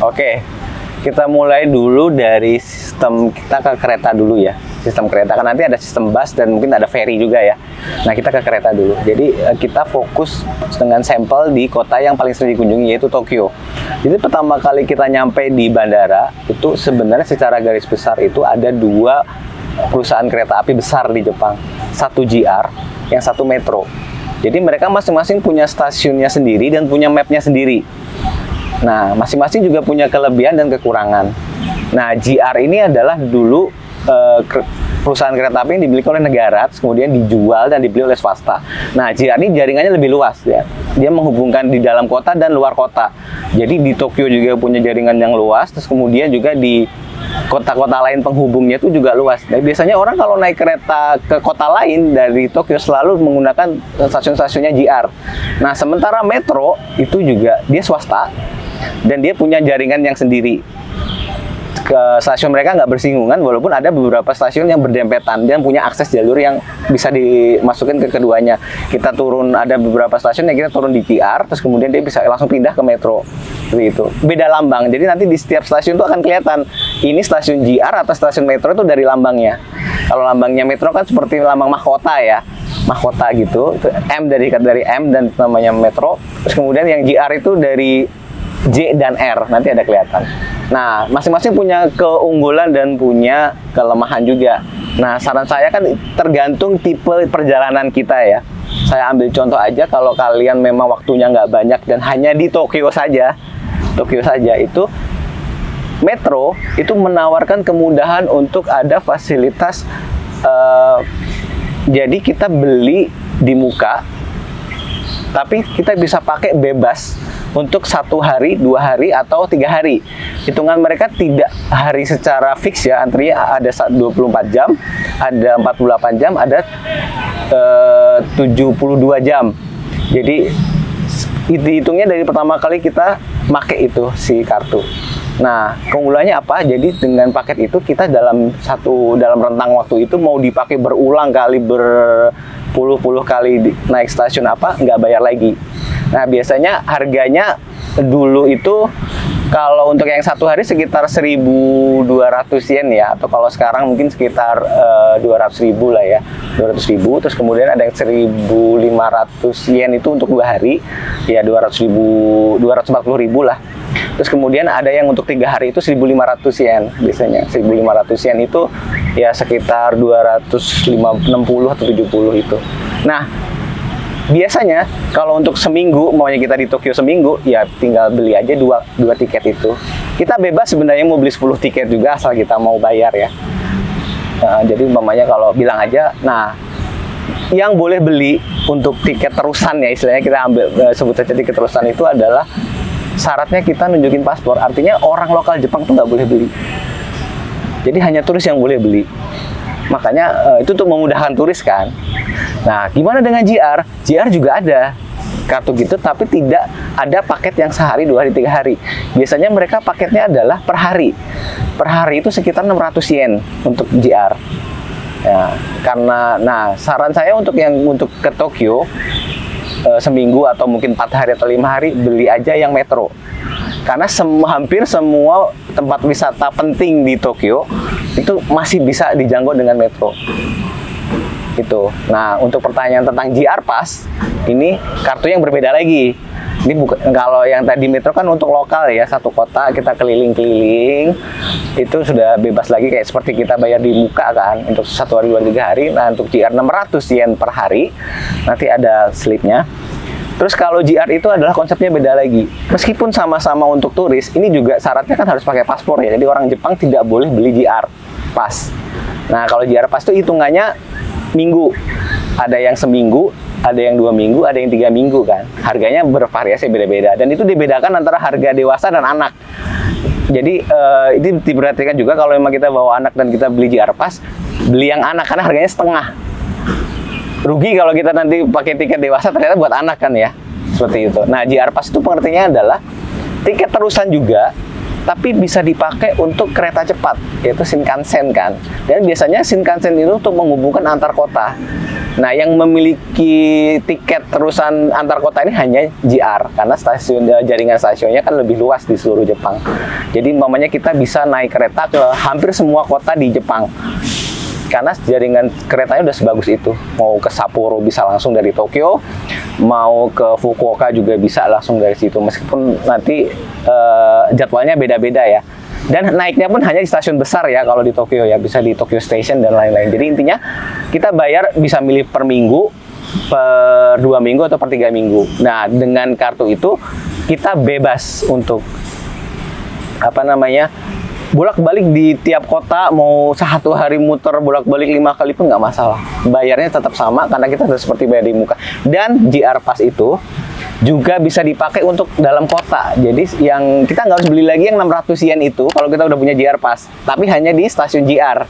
Oke, kita mulai dulu dari sistem kita ke kereta dulu ya. Sistem kereta kan nanti ada sistem bus dan mungkin ada ferry juga ya. Nah, kita ke kereta dulu. Jadi kita fokus dengan sampel di kota yang paling sering dikunjungi, yaitu Tokyo. Jadi pertama kali kita nyampe di bandara itu sebenarnya secara garis besar itu ada dua perusahaan kereta api besar di Jepang. Satu JR, yang satu Metro. Jadi mereka masing-masing punya stasiunnya sendiri dan punya mapnya sendiri. Nah, masing-masing juga punya kelebihan dan kekurangan. Nah, JR ini adalah dulu perusahaan kereta api yang dimiliki oleh negara, kemudian dijual dan dibeli oleh swasta. Nah, JR ini jaringannya lebih luas ya. Dia menghubungkan di dalam kota dan luar kota. Jadi di Tokyo juga punya jaringan yang luas, terus kemudian juga di kota-kota lain penghubungnya itu juga luas. Dan biasanya orang kalau naik kereta ke kota lain dari Tokyo selalu menggunakan stasiun-stasiunnya JR. Nah, sementara Metro itu juga dia swasta dan dia punya jaringan yang sendiri. Ke stasiun mereka nggak bersinggungan, walaupun ada beberapa stasiun yang berdempetan dan punya akses jalur yang bisa dimasukin ke keduanya. Kita turun, ada beberapa stasiun yang kita turun di JR, terus kemudian dia bisa langsung pindah ke Metro. Seperti itu. Beda lambang, jadi nanti di setiap stasiun itu akan kelihatan ini stasiun JR atau stasiun Metro itu dari lambangnya. Kalau lambangnya Metro kan seperti lambang mahkota ya, mahkota gitu. Itu M dari M dan namanya Metro. Terus kemudian yang JR itu dari J dan R, nanti ada kelihatan. Nah, masing-masing punya keunggulan dan punya kelemahan juga. Nah, saran saya kan tergantung tipe perjalanan kita ya. Saya ambil contoh aja, kalau kalian memang waktunya nggak banyak dan hanya di Tokyo saja itu Metro itu menawarkan kemudahan untuk ada fasilitas. Jadi kita beli di muka, tapi kita bisa pakai bebas untuk 1 hari, 2 hari, atau 3 hari. Hitungan mereka tidak hari secara fix ya, antrinya ada 24 jam, ada 48 jam, ada 72 jam. Jadi hitungnya dari pertama kali kita pakai itu si kartu. Nah, keunggulannya apa? Jadi dengan paket itu kita dalam rentang waktu itu mau dipakai berulang kali, berpuluh-puluh kali naik stasiun apa, nggak bayar lagi. Nah, biasanya harganya dulu itu kalau untuk yang 1 hari sekitar 1.200 yen ya, atau kalau sekarang mungkin sekitar 200.000 lah ya, 200.000. Terus kemudian ada yang 1.500 yen itu untuk 2 hari, ya 240.000 lah. Terus kemudian ada yang untuk 3 hari itu 1.500 yen biasanya. 1.500 yen itu ya sekitar 260 atau 70 itu. Nah, biasanya kalau untuk seminggu, maunya kita di Tokyo seminggu, ya tinggal beli aja dua tiket itu. Kita bebas sebenarnya mau beli 10 tiket juga asal kita mau bayar ya. Jadi umpamanya kalau bilang aja, nah yang boleh beli untuk tiket terusan ya, istilahnya kita ambil sebut saja tiket terusan itu adalah syaratnya kita nunjukin paspor. Artinya orang lokal Jepang tuh nggak boleh beli. Jadi hanya turis yang boleh beli. Makanya itu untuk memudahkan turis kan. Nah, gimana dengan JR? JR juga ada kartu gitu, tapi tidak ada paket yang sehari, 2 hari, 3 hari. Biasanya mereka paketnya adalah per hari. Per hari itu sekitar 600 yen untuk JR. Ya, karena, nah saran saya untuk ke Tokyo seminggu atau mungkin 4 hari atau 5 hari, beli aja yang Metro. Karena hampir semua tempat wisata penting di Tokyo itu masih bisa dijangkau dengan Metro. Itu. Nah, untuk pertanyaan tentang JR Pass, ini kartu yang berbeda lagi. Ini bukan, kalau yang tadi Metro kan untuk lokal ya, satu kota kita keliling-keliling, itu sudah bebas lagi kayak seperti kita bayar di muka kan, untuk 1 hari, 2 hari, 3 hari. Nah, untuk JR 600 yen per hari, nanti ada slipnya. Terus kalau JR itu adalah konsepnya beda lagi. Meskipun sama-sama untuk turis, ini juga syaratnya kan harus pakai paspor ya. Jadi orang Jepang tidak boleh beli JR Pass. Nah, kalau JR Pass itu hitungannya minggu. Ada yang seminggu, ada yang 2 minggu, ada yang 3 minggu kan. Harganya bervariasi beda-beda. Dan itu dibedakan antara harga dewasa dan anak. Jadi ini diperhatikan juga kalau memang kita bawa anak dan kita beli JR Pass, beli yang anak karena harganya setengah. Rugi kalau kita nanti pakai tiket dewasa ternyata buat anak kan ya. Seperti itu. Nah, JR Pass itu pengertiannya adalah tiket terusan juga, tapi bisa dipakai untuk kereta cepat, yaitu Shinkansen kan. Dan biasanya Shinkansen itu untuk menghubungkan antar kota. Nah, yang memiliki tiket terusan antar kota ini hanya JR, karena jaringan stasiunnya kan lebih luas di seluruh Jepang. Jadi umpamanya kita bisa naik kereta ke hampir semua kota di Jepang, karena jaringan keretanya udah sebagus itu. Mau ke Sapporo bisa langsung dari Tokyo, mau ke Fukuoka juga bisa langsung dari situ, meskipun nanti jadwalnya beda-beda ya. Dan naiknya pun hanya di stasiun besar ya, kalau di Tokyo ya, bisa di Tokyo Station dan lain-lain. Jadi intinya kita bayar bisa milih per minggu, per 2 minggu, atau per 3 minggu. Nah, dengan kartu itu kita bebas untuk bolak-balik di tiap kota. Mau 1 hari muter bolak-balik 5 kali pun nggak masalah. Bayarnya tetap sama karena kita sudah seperti bayar di muka. Dan JR Pass itu juga bisa dipakai untuk dalam kota. Jadi yang kita nggak harus beli lagi yang 600 yen itu kalau kita udah punya JR Pass, tapi hanya di stasiun JR.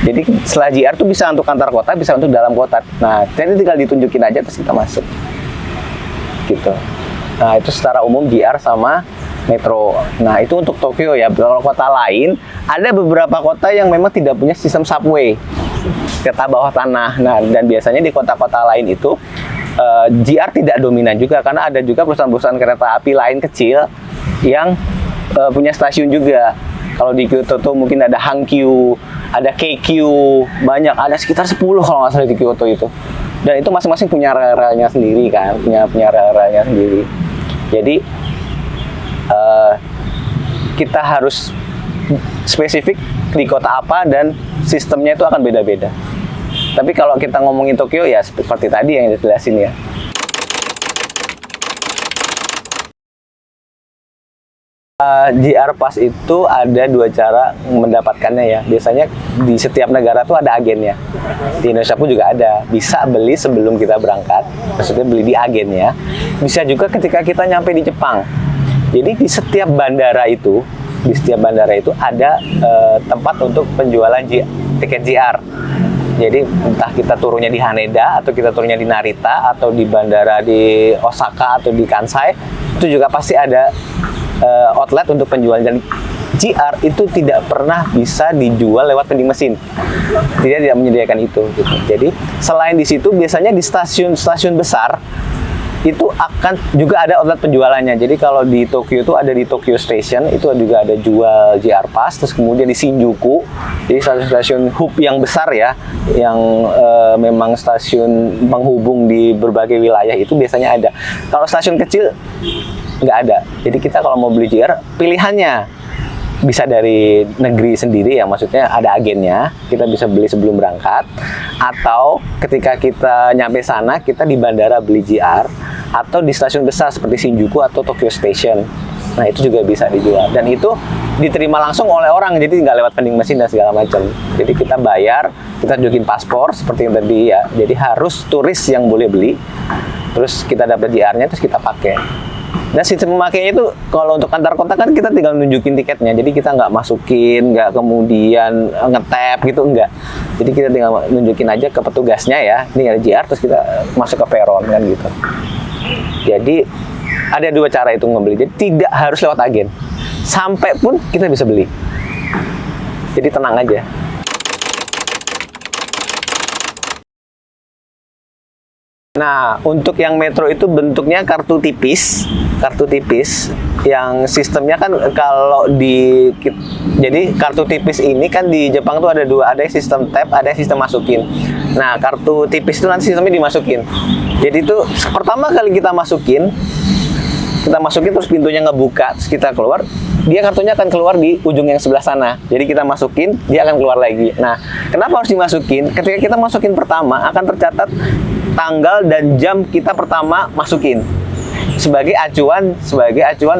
Jadi setelah JR tuh bisa untuk antar kota, bisa untuk dalam kota. Nah, jadi tinggal ditunjukin aja terus kita masuk. Gitu. Nah, itu secara umum JR sama metro. Nah, itu untuk Tokyo ya. Kalau kota lain, ada beberapa kota yang memang tidak punya sistem subway, kereta bawah tanah. Nah, dan biasanya di kota-kota lain itu JR tidak dominan juga, karena ada juga perusahaan-perusahaan kereta api lain kecil yang punya stasiun juga. Kalau di Kyoto tuh mungkin ada Hankyu, ada Keikyu, banyak, ada sekitar 10 kalau nggak salah di Kyoto itu. Dan itu masing-masing punya rel-relnya sendiri kan, punya rel-relnya sendiri. Jadi kita harus spesifik di kota apa dan sistemnya itu akan beda-beda. Tapi kalau kita ngomongin Tokyo ya seperti tadi yang dijelasin ya. JR Pass itu ada 2 cara mendapatkannya ya. Biasanya di setiap negara tuh ada agennya. Di Indonesia pun juga ada. Bisa beli sebelum kita berangkat, maksudnya beli di agennya. Bisa juga ketika kita nyampe di Jepang. Jadi di setiap bandara itu ada tempat untuk penjualan tiket JR. Jadi entah kita turunnya di Haneda, atau kita turunnya di Narita, atau di bandara di Osaka, atau di Kansai, itu juga pasti ada outlet untuk penjualan. Dan JR itu tidak pernah bisa dijual lewat vending mesin. Tidak menyediakan itu. Gitu. Jadi selain di situ, biasanya di stasiun besar itu akan juga ada outlet penjualannya. Jadi kalau di Tokyo itu ada di Tokyo Station, itu juga ada jual JR Pass. Terus kemudian di Shinjuku, jadi stasiun hub yang besar ya, yang memang stasiun penghubung di berbagai wilayah, itu biasanya ada. Kalau stasiun kecil nggak ada. Jadi kita kalau mau beli JR, pilihannya bisa dari negeri sendiri ya, maksudnya ada agennya, kita bisa beli sebelum berangkat, atau ketika kita nyampe sana kita di bandara beli JR, atau di stasiun besar seperti Shinjuku atau Tokyo Station. Nah, itu juga bisa dijual, dan itu diterima langsung oleh orang, jadi nggak lewat vending machine dan segala macam. Jadi kita bayar, kita tunjukin paspor seperti yang tadi ya, jadi harus turis yang boleh beli, terus kita dapat JR-nya, terus kita pakai. Dan sistem memakainya itu kalau untuk antar kota kan kita tinggal nunjukin tiketnya, jadi kita nggak masukin, nggak kemudian nge-tap gitu, enggak. Jadi kita tinggal nunjukin aja ke petugasnya ya, ini ada JR, terus kita masuk ke peron kan gitu. Jadi ada 2 cara itu membeli, jadi tidak harus lewat agen, sampai pun kita bisa beli. Jadi tenang aja. Nah, untuk yang metro itu bentuknya kartu tipis yang sistemnya kan kalau jadi kartu tipis ini kan di Jepang tuh ada 2, ada yang sistem tap, ada yang sistem masukin. Nah, kartu tipis itu nanti sistemnya dimasukin. Jadi itu pertama kali kita masukin terus pintunya ngebuka, terus kita keluar, dia kartunya akan keluar di ujung yang sebelah sana. Jadi kita masukin, dia akan keluar lagi. Nah, kenapa harus dimasukin? Ketika kita masukin pertama, akan tercatat tanggal dan jam kita pertama masukin sebagai acuan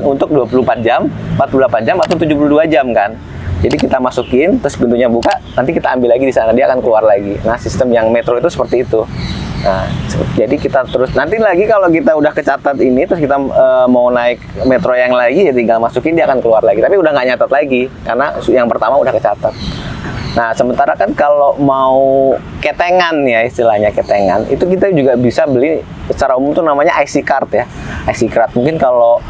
untuk 24 jam, 48 jam, atau 72 jam kan. Jadi kita masukin, terus pintunya buka, nanti kita ambil lagi di sana, dia akan keluar lagi. Nah, sistem yang metro itu seperti itu. Nah, jadi kita terus, nanti lagi kalau kita udah kecatat ini, terus kita mau naik metro yang lagi, ya tinggal masukin, dia akan keluar lagi. Tapi udah nggak nyatat lagi, karena yang pertama udah kecatat. Nah, sementara kan kalau mau ketengan ya, istilahnya ketengan, itu kita juga bisa beli secara umum tuh namanya IC card ya. IC card, mungkin kalau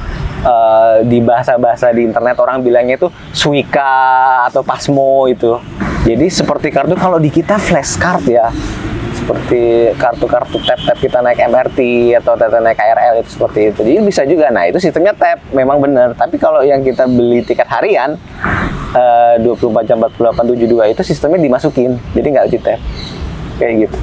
di bahasa-bahasa di internet orang bilangnya itu Suica atau Pasmo itu. Jadi seperti kartu, kalau di kita flash card ya. seperti kartu-kartu tap kita naik MRT atau naik KRL itu seperti itu. Jadi bisa juga. Nah, itu sistemnya tap, memang benar. Tapi kalau yang kita beli tiket harian 24 jam 48 72 itu sistemnya dimasukin. Jadi nggak di tap. Kayak gitu.